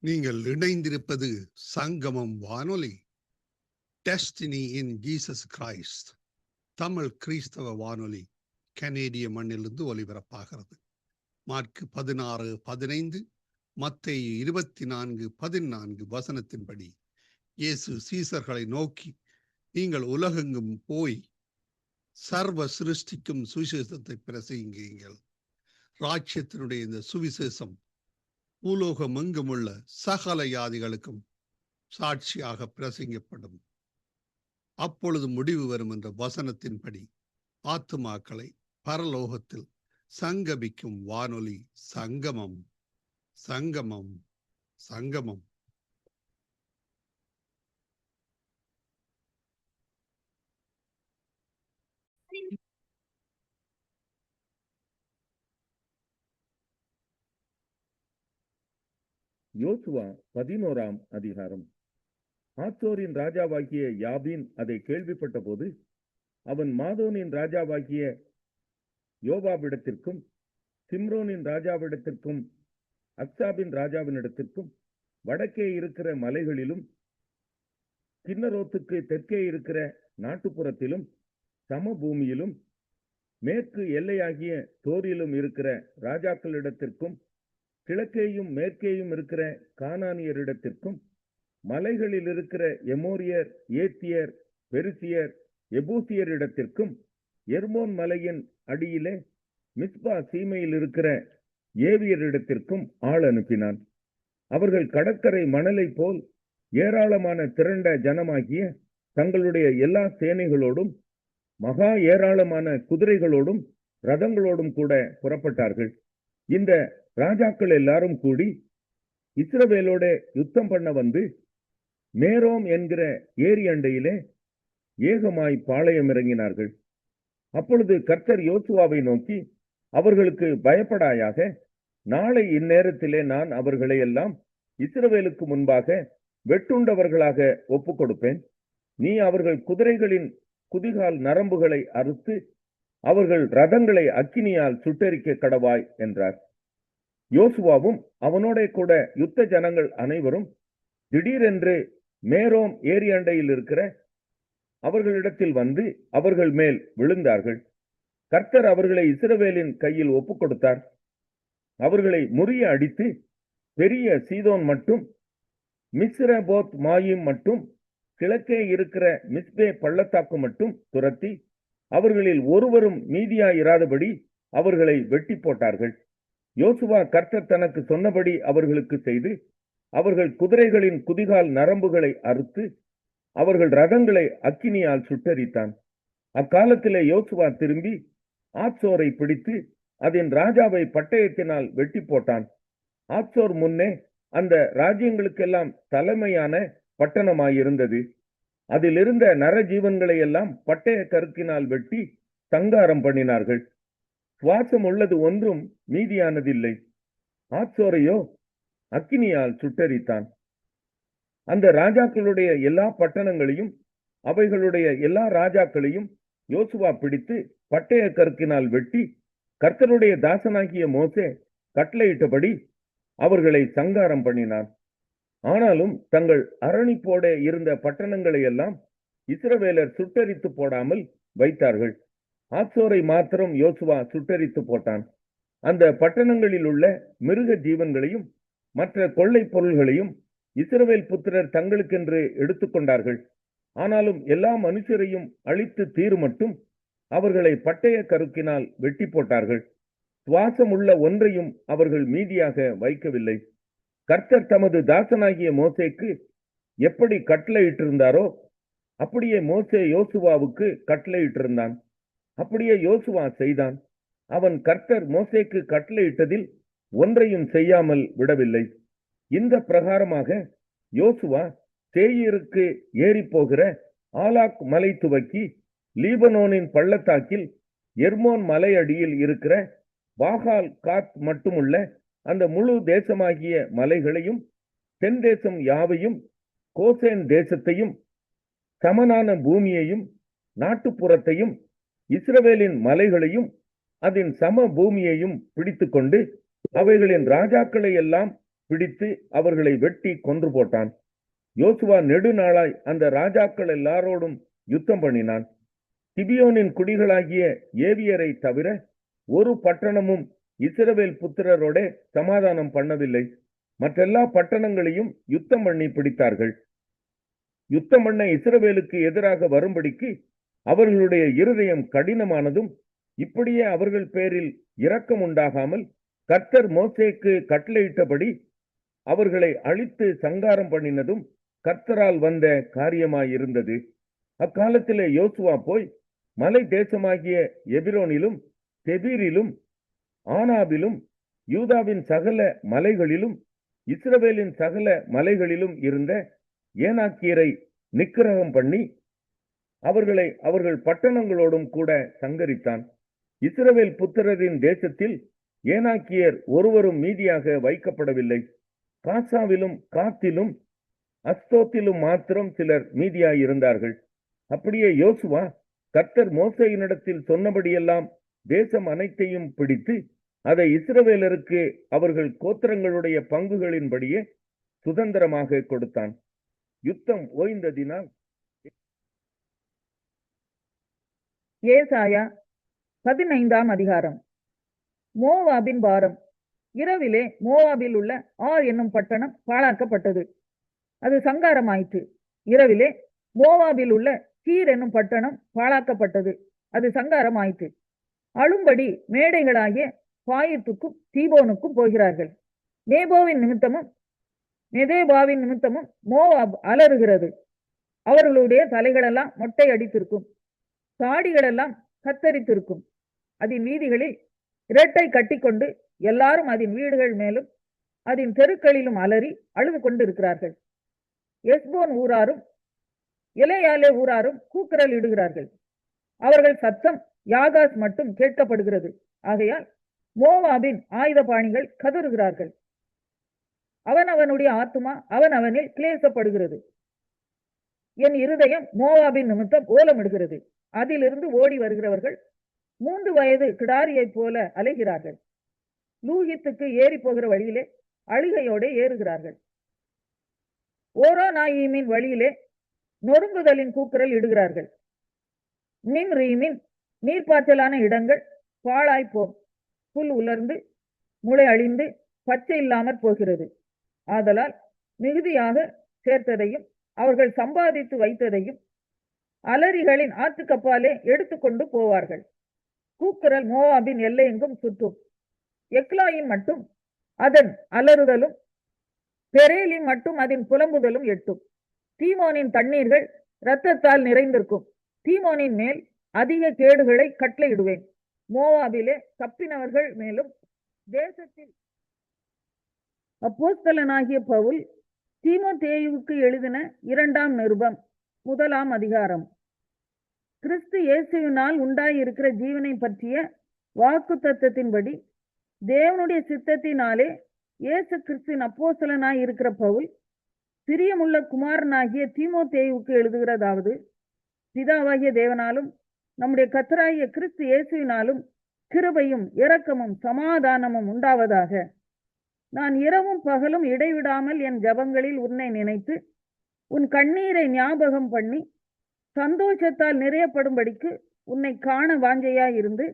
நீங்கள் இணைந்திருப்பது சங்கமம் வானொலி, destiny in Jesus Christ, Tamil கிறிஸ்தவ வானொலி, கனேடிய மண்ணிலிருந்து ஒலிபரப்பாகிறது. மார்க்கு 16:15, மத்தேயு 24:14 வசனத்தின்படி இயேசு சீசர்களை நோக்கி, நீங்கள் உலகெங்கும் போய் சர்வ சிருஷ்டிக்கும் சுவிசேஷத்தை பிரசங்கியுங்கள். ராஜ்யத்தினுடைய இந்த சுவிசேஷம் பூலோகம் எங்குமுள்ள சகல ஜாதிகளுக்கும் சாட்சியாக பிரசங்கப்படும். அப்பொழுது முடிவு வரும் என்ற வசனத்தின்படி ஆத்துமாக்களை பரலோகத்தில் சங்கமிக்கும் வானொலி சங்கமம், சங்கமம், சங்கமம். யோசுவா 11ஆம் அதிகாரம். ஆத்சோரின் ராஜாவாகிய யாபீன் அதை கேள்விப்பட்ட போது அவன் மாதோனின் ராஜாவாகிய யோவாபிடத்திற்கும் சிம்ரோனின் ராஜாவிடத்திற்கும் அக்சாபின் ராஜாவினிடத்திற்கும் வடக்கே இருக்கிற மலைகளிலும் கின்னரோத்துக்கு தெற்கே இருக்கிற நாட்டுப்புறத்திலும் சமபூமியிலும் மேற்கு எல்லையாகிய தோரிலும் இருக்கிற ராஜாக்களிடத்திற்கும் கிழக்கேயும் மேற்கேயும் இருக்கிற கானானியரிடத்திற்கும் மலைகளில் இருக்கிற எமோரியர், ஏத்தியர், பெருசியர், எபூசியரிடத்திற்கும் எர்மோன் மலையின் அடியிலே மிஸ்பா சீமையில் இருக்கிற ஏவியரிடத்திற்கும் ஆள் அனுப்பினான். அவர்கள் கடற்கரை மணலை போல் ஏராளமான திரண்ட ஜனமாகிய தங்களுடைய எல்லா சேனைகளோடும் மகா ஏராளமான குதிரைகளோடும் ரதங்களோடும் கூட புறப்பட்டார்கள். இந்த ராஜாக்கள் எல்லாரும் கூடி இஸ்ரவேலோட யுத்தம் பண்ண வந்து மேரோம் என்கிற ஏரி அண்டையிலே ஏகமாய் பாளையம் இறங்கினார்கள். அப்பொழுது கர்த்தர் யோசுவாவை நோக்கி, அவர்களுக்கு பயப்படாயாக, நாளை இந்நேரத்திலே நான் அவர்களை எல்லாம் இஸ்ரவேலுக்கு முன்பாக வெட்டுண்டவர்களாக ஒப்புக் கொடுப்பேன். நீ அவர்கள் குதிரைகளின் குதிகால் நரம்புகளை அறுத்து அவர்கள் ரதங்களை அக்கினியால் சுட்டெரிக்க கடவாய் என்றார். யோசுவாவும் அவனோட கூட யுத்த ஜனங்கள் அனைவரும் திடீரென்று மேரோம் ஏரி அண்டையில் இருக்கிற அவர்களிடத்தில் வந்து அவர்கள் மேல் விழுந்தார்கள். கர்த்தர் அவர்களை இஸ்ரவேலின் கையில் ஒப்புக் கொடுத்தார். அவர்களை முறிய அடித்து பெரிய சீதோன் மட்டும் மிஸ்ரபோத் மாயிம் மட்டும் கிழக்கே இருக்கிற மிஸ்பே பள்ளத்தாக்கு மட்டும் துரத்தி அவர்களில் ஒருவரும் மீதியாயிராதபடி அவர்களை வெட்டி போட்டார்கள். யோசுவா கர்த்தர் தனக்கு சொன்னபடி அவர்களுக்கு செய்து அவர்கள் குதிரைகளின் குதிகால் நரம்புகளை அறுத்து அவர்கள் ரதங்களை அக்கினியால் சுட்டெரித்தான். அக்காலத்திலே யோசுவா திரும்பி ஆத்சோரை பிடித்து அதன் ராஜாவை பட்டயத்தினால் வெட்டி போட்டான். ஆத்சோர் முன்னே அந்த ராஜ்யங்களுக்கெல்லாம் தலைமையான பட்டணமாயிருந்தது. அதில் இருந்த நரஜீவன்களை எல்லாம் பட்டய கருக்கினால் வெட்டி சங்காரம் பண்ணினார்கள். சுவாசம் உள்ளது ஒன்றும் மீதியானதில்லை. ஆத்சோரையோ அக்கினியால் சுட்டெரித்தான். அந்த ராஜாக்களுடைய எல்லா பட்டணங்களையும் அவைகளுடைய எல்லா ராஜாக்களையும் யோசுவா பிடித்து பட்டய கருக்கினால் வெட்டி கர்த்தருடைய தாசனாகிய மோசே கட்டளையிட்டபடி அவர்களை சங்காரம் பண்ணினான். ஆனாலும் தங்கள் அரணிப்போட இருந்த பட்டணங்களை எல்லாம் இஸ்ரவேலர் சுட்டரித்து போடாமல் வைத்தார்கள். ஆத்சோரை மாத்திரம் யோசுவா சுட்டரித்து போட்டான். அந்த பட்டணங்களில் உள்ள மிருக ஜீவன்களையும் மற்ற கொள்ளை பொருள்களையும் இஸ்ரவேல் புத்திரர் தங்களுக்கென்று எடுத்துக்கொண்டார்கள். ஆனாலும் எல்லா மனுஷரையும் அழித்து தீருமட்டும் அவர்களை பட்டய கருக்கினால் வெட்டி போட்டார்கள். சுவாசமுள்ள ஒன்றையும் அவர்கள் மீதியாக வைக்கவில்லை. கர்த்தர் தமது தாசனாகிய மோசேக்கு எப்படி கட்டளையிட்டிருந்தாரோ அப்படியே மோசே யோசுவாவுக்கு கட்டளையிட்டிருந்தான். அப்படியே யோசுவா செய்தான். அவன் கர்த்தர் மோசேக்கு கட்டளையிட்டதில் ஒன்றையும் செய்யாமல் விடவில்லை. இந்த பிரகாரமாக யோசுவா சேயீருக்கு ஏறி போகிற ஆலாக் மலை துவக்கி லீபனோனின் பள்ளத்தாக்கில் எர்மோன் மலையடியில் இருக்கிற பாகால் காத் மட்டுமுள்ள அந்த முழு தேசமாகிய மலைகளையும், தென் தேசம் யாவையும், கோசேன் தேசத்தையும், சமனான பூமியையும், நாட்டுப்புறத்தையும், இஸ்ரவேலின் மலைகளையும், அதன் சம பூமியையும் பிடித்து கொண்டு அவைகளின் ராஜாக்களை எல்லாம் பிடித்து அவர்களை வெட்டி கொன்று போட்டான். யோசுவா நெடுநாளாய் அந்த ராஜாக்கள் எல்லாரோடும் யுத்தம் பண்ணினான். கிபியோனின் குடிகளாகிய ஏவியரை தவிர ஒரு பட்டணமும் இஸ்ரவேல் புத்திரரோட சமாதானம் பண்ணவில்லை. மற்றெல்லா பட்டணங்களையும் யுத்தம் பண்ணி பிடித்தார்கள். யுத்தம் பண்ண இஸ்ரவேலுக்கு எதிராக வரும்படிக்கு அவர்களுடைய இருதயம் கடினமானதும், இப்படியே அவர்கள் பேரில் இரக்கம் உண்டாகாமல் கர்த்தர் மோசேக்கு கட்டளையிட்டபடி அவர்களை அழித்து சங்காரம் பண்ணினதும் கர்த்தரால் வந்த காரியமாயிருந்தது. அக்காலத்திலே யோசுவா போய் மலை தேசமாகிய எபிரோனிலும், தெபீரிலும், ஆனாபிலும், யூதாவின் சகல மலைகளிலும், இஸ்ரவேலின் சகல மலைகளிலும் இருந்த ஏனாக்கியரை நிக்கிரகம் பண்ணி அவர்களை அவர்கள் பட்டணங்களோடும் கூட சங்கரித்தான். இஸ்ரவேல் புத்திரரின் தேசத்தில் ஏனாக்கியர் ஒருவரும் மீதியாக வைக்கப்படவில்லை. காசாவிலும் காத்திலும் அஸ்தோத்திலும் மாத்திரம் சிலர் மீதியாயிருந்தார்கள். அப்படியே யோசுவா கர்த்தர் மோசேயினிடத்தில் சொன்னபடியெல்லாம் தேசம் அனைத்தையும் பிடித்து அதை இஸ்ரவேலருக்கு அவர்கள் கோத்திரங்களுடைய பங்குகளின்படியே சுதந்திரமாக கொடுத்தான். யுத்தம் ஓய்ந்ததினால் ஏசாயா 15ஆம் அதிகாரம். மோவாபின் பாரம். இரவிலே மோவாபில் உள்ள ஆர் என்னும் பட்டணம் பாழாக்கப்பட்டது, அது சங்காரமாயிற்று. இரவிலே மோவாபில் உள்ள கீர் என்னும் பட்டணம் பாழாக்கப்பட்டது, அது சங்காரமாயிற்று. அழும்படி மேடைகளாகிய பாயித்துக்கும் தீபோனுக்கும் போகிறார்கள். நேபோவின் நிமித்தமும் மெதேபாவின் நிமித்தமும் மோவாப் அலறுகிறது. அவர்களுடைய தலைகளெல்லாம் மொட்டை அடித்திருக்கும், தாடிகளெல்லாம் கத்தரித்திருக்கும். அதன் வீதிகளில் இரட்டை கட்டிக்கொண்டு எல்லாரும் அதன் வீடுகள் மேலும் அதன் தெருக்களிலும் அலறி அழுது கொண்டிருக்கிறார்கள். எஸ்போன் ஊராரும் எலேயாலே ஊராரும் கூக்குரல் இடுகிறார்கள். அவர்கள் சத்தம் யாகாஸ் மட்டும் கேட்கப்படுகிறது. ஆகையால் மோவாபின் ஆயுதபாணிகள் கதறுகிறார்கள். அவனுடைய ஆத்துமா அவனில் கிளேசப்படுகிறது. என் இருதயம் மோவாபின் நிமித்தம் ஓலமிடுகிறது. அதிலிருந்து ஓடி வருகிறவர்கள் 3 வயது கிடாரியைப் போல அலைகிறார்கள். லூஹித்துக்கு ஏறி போகிற வழியிலே அழுகையோட ஏறுகிறார்கள். ஓரோனாயிமின் வழியிலே நொறுங்குதலின் கூக்குரல் இடுகிறார்கள். நிம்ரீமின் நீர்ப்பாய்ச்சலான இடங்கள் பாழாய்ப்போம், புல் உலர்ந்து முளை அழிந்து பச்சை இல்லாமற் போகிறது. ஆதலால் மிகுதியாக சேர்த்ததையும் அவர்கள் சம்பாதித்து வைத்ததையும் அலரிகளின் ஆற்றுக்கப்பாலே எடுத்துக்கொண்டு போவார்கள். கூக்குரல் மோவாபின் எல்லையெங்கும் சுற்றும். எக்லாயின் மட்டும் அதன் அலறுதலும், பெரேலின் மட்டும் அதன் புலம்புதலும் எட்டும். தீமோனின் தண்ணீர்கள் இரத்தத்தால் நிறைந்திருக்கும். தீமோனின் மேல் அதிக கேடுகளை கட்டளையிடுவேன். மோவாபிலே தப்பினவர்கள் மேலும் தேசத்தில். அப்போஸ்தலனாகிய பவுல் தீமோத்தேயுவுக்கு எழுதின 2ஆம் நிருபம் 1ஆம் அதிகாரம். கிறிஸ்து இயேசுவினால் உண்டாயிருக்கிற ஜீவனை பற்றிய வாக்கு தத்தத்தின்படி தேவனுடைய சித்தத்தினாலே இயேசு கிறிஸ்துவின் அப்போஸ்தலனாய் இருக்கிற பவுல் பிரியமுள்ள குமாரனாகிய தீமோத்தேயுவுக்கு எழுதுகிறதாவது, பிதாவாகிய தேவனாலும் நம்முடைய கர்த்தராகிய கிறிஸ்து இயேசுவினாலும் கிருபையும் இரக்கமும் சமாதானமும் உண்டாவதாக. நான் இரவும் பகலும் இடைவிடாமல் என் ஜபங்களில் உன்னை நினைத்து உன் கண்ணீரை ஞாபகம் பண்ணி சந்தோஷத்தால் நிறையப்படும்படிக்கு உன்னை காண வாஞ்சையாயிருந்து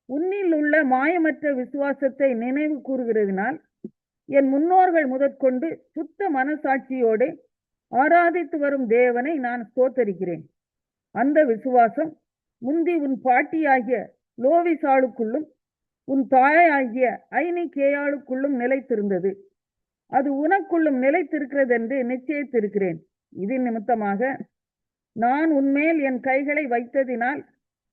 உன்னில் உள்ள மாயமற்ற விசுவாசத்தை நினைவு கூறுகிறதினால் என் முன்னோர்கள் முதற்கொண்டு சுத்த மனசாட்சியோடு ஆராதித்து வரும் தேவனை நான் ஸ்தோத்தரிக்கிறேன். அந்த விசுவாசம் முந்தி உன் பாட்டியாகிய லோவிசாளுக்குள்ளும் உன் தாயாகிய ஐனிகேயாளுக்குள்ளும் நிலைத்திருந்தது. அது உனக்குள்ளும் நிலைத்திருக்கிறது என்று நிச்சயித்திருக்கிறேன். இதன் நிமித்தமாக நான் உன்மேல் என் கைகளை வைத்ததினால்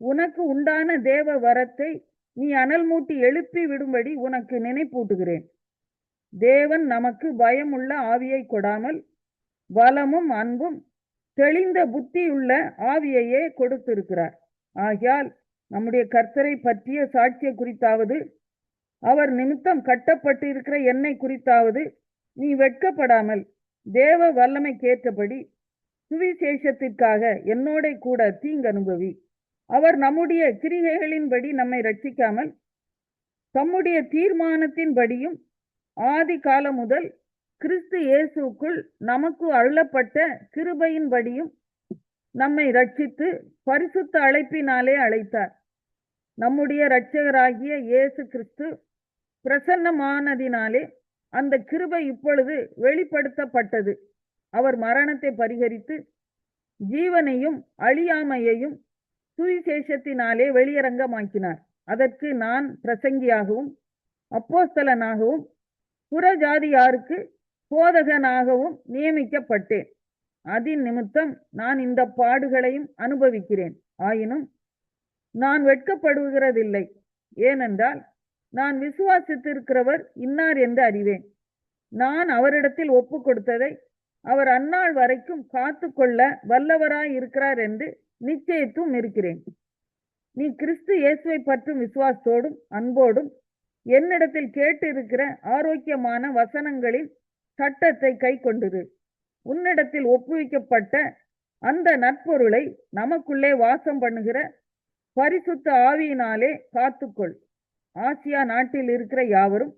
உனக்கு உண்டான தேவ வரத்தை நீ அனல் மூட்டி எழுப்பி விடும்படி உனக்கு நினைப்பூட்டுகிறேன். தேவன் நமக்கு பயமுள்ள ஆவியை கொடாமல் பலமும் அன்பும் தெளிந்த புத்தியுள்ள ஆவியையே கொடுத்திருக்கிறார். ஆகையால் நம்முடைய கர்த்தரை பற்றிய சாட்சியை குறித்தாவது அவர் நிமித்தம் கட்டப்பட்டிருக்கிற என்னை குறித்தாவது நீ வெட்கப்படாமல் தேவ வல்லமைக்கேற்றபடி சுவிசேஷத்திற்காக என்னோட கூட தீங்கனுபவி. அவர் நம்முடைய கிரிகைகளின்படி நம்மை ரட்சிக்காமல் தம்முடைய தீர்மானத்தின்படியும் ஆதி காலம் முதல் கிறிஸ்து இயேசுக்குள் நமக்கு அருளப்பட்ட கிருபையின்படியும் நம்மை ரட்சித்து பரிசுத்த அழைப்பினாலே அழைத்தார். நம்முடைய இரட்சகராகிய இயேசு கிறிஸ்து பிரசன்னமானதினாலே அந்த கிருபை இப்பொழுது வெளிப்படுத்தப்பட்டது. அவர் மரணத்தை பரிகரித்து ஜீவனையும் அழியாமையையும் சுவிசேஷத்தினாலே வெளியரங்கமாக்கினார். அதற்கு நான் பிரசங்கியாகவும் அப்போஸ்தலனாகவும் புறஜாதியாருக்கு போதகனாகவும் நியமிக்கப்பட்டேன். அதின் நிமித்தம் நான் இந்த பாடுகளையும் அனுபவிக்கிறேன். ஆயினும் நான் வெட்கப்படுகிறதில்லை. ஏனென்றால் நான் விசுவாசித்திருக்கிறவர் இன்னார் என்று அறிவேன். நான் அவரிடத்தில் ஒப்பு கொடுத்ததை அவர் அந்நாள் வரைக்கும் காத்து கொள்ள வல்லவராய் இருக்கிறார் என்று நிச்சயத்தும் இருக்கிறேன். நீ கிறிஸ்து இயேசுவை பற்றும் விசுவாசத்தோடும் அன்போடும் என்னிடத்தில் கேட்டு இருக்கிற ஆரோக்கியமான வசனங்களின் சட்டத்தை கை கொண்டிரு. உன்னிடத்தில் ஒப்புவிக்கப்பட்ட அந்த நற்பொருளை நமக்குள்ளே வாசம் பண்ணுகிற பரிசுத்த ஆவியினாலே காத்துக்கொள். ஆசியா நாட்டில் இருக்கிற யாவரும்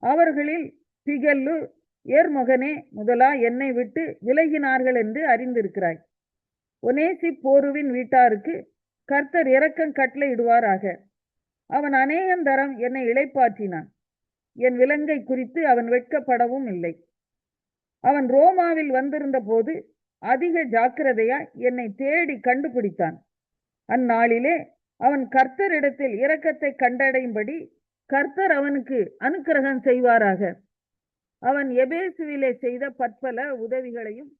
அவர்களில் பிகல்லு ஏர்மகனே முதலா என்னை விட்டு விலகினார்கள் என்று அறிந்திருக்கிறாய். ஒனேசி போருவின் வீட்டாருக்கு கர்த்தர் இரக்கம் கட்டளையிடுவாராக. அவன் அநேகந்தரம் என்னை இளைப்பாற்றினான். என் விலங்கை குறித்து அவன் வெட்கப்படவும் இல்லை. அவன் ரோமாவில் வந்திருந்த போது அதிக ஜாக்கிரதையாய் என்னை தேடி கண்டுபிடித்தான். அந்நாளிலே அவன் கர்த்தரிடத்தில் இரக்கத்தை கண்டடையும்படி கர்த்தர் அவனுக்கு அனுக்கிரகம் செய்வாராக. அவன் எபேசுவிலே செய்த பற்பல உதவிகளையும்